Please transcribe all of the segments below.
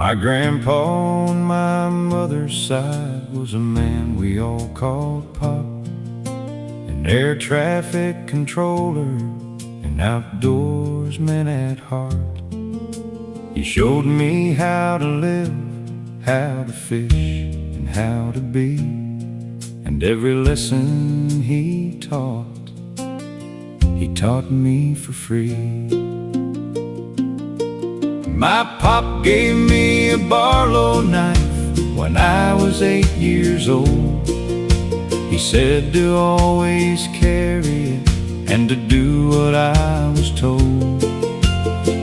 My grandpa on my mother's side was a man we all called Pop, an air traffic controller, an outdoorsman at heart. He showed me how to live, how to fish, and how to be, and every lesson he taught me for free. My pop gave me a Barlow knife when I was 8 years old. He said to always carry it and to do what I was told.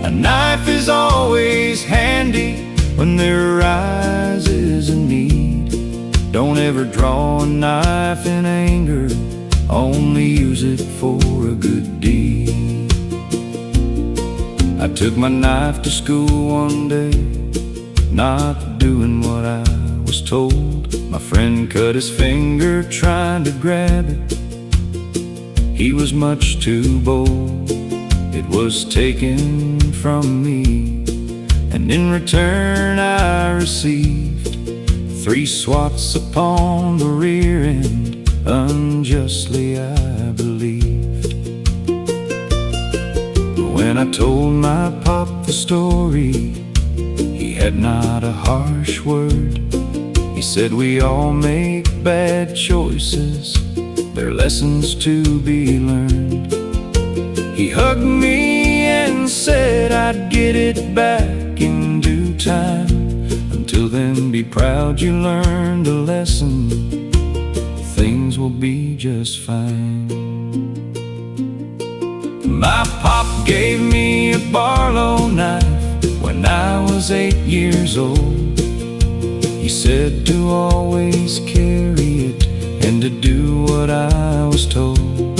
A knife is always handy when there arises a need. Don't ever draw a knife in anger, only use it for a good deed. I took my knife to school one day, not doing what I was told. My friend cut his finger trying to grab it. He was much too bold. It was taken from me, and in return I received 3 swats upon the rear end, unjustly I believed. When I told my pop the story, he had not a harsh word. He said we all make bad choices, they're lessons to be learned. He hugged me and said I'd get it back in due time. Until then, be proud you learned a lesson, things will be just fine. My pop gave me a Barlow knife when I was 8 years old. He said to always carry it and to do what I was told.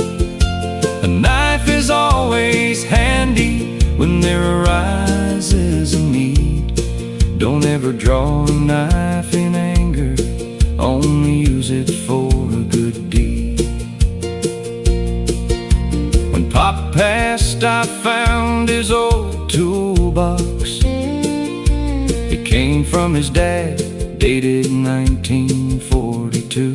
A knife is always handy when there arises a need. Don't ever draw a knife in anger, only use it for a good deed. When Pop passed, I found his old toolbox. It came from his dad, dated 1942.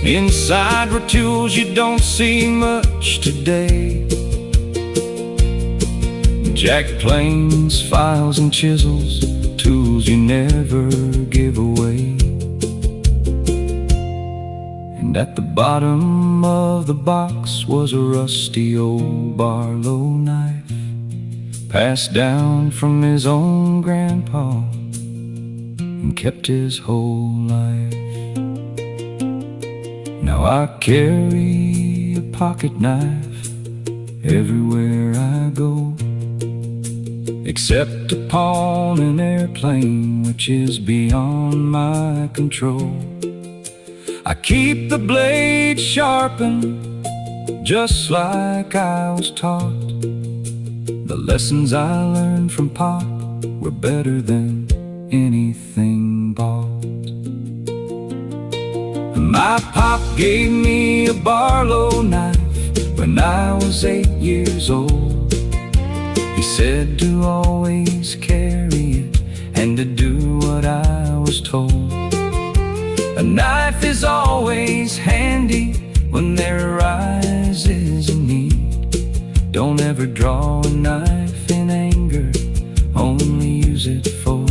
Inside were tools you don't see much today: jack planes, files and chisels, tools you never give away. And at the bottom of the box was a rusty old Barlow knife, passed down from his own grandpa and kept his whole life. Now I carry a pocket knife everywhere I go, except upon an airplane, which is beyond my control. I keep the blade sharpened just like I was taught. The lessons I learned from Pop were better than anything bought. My pop gave me a Barlow knife when I was 8 years old. He said to always carry it and to do what I was told. A knife is always handy when there arises a need. Don't ever draw a knife in anger, only use it for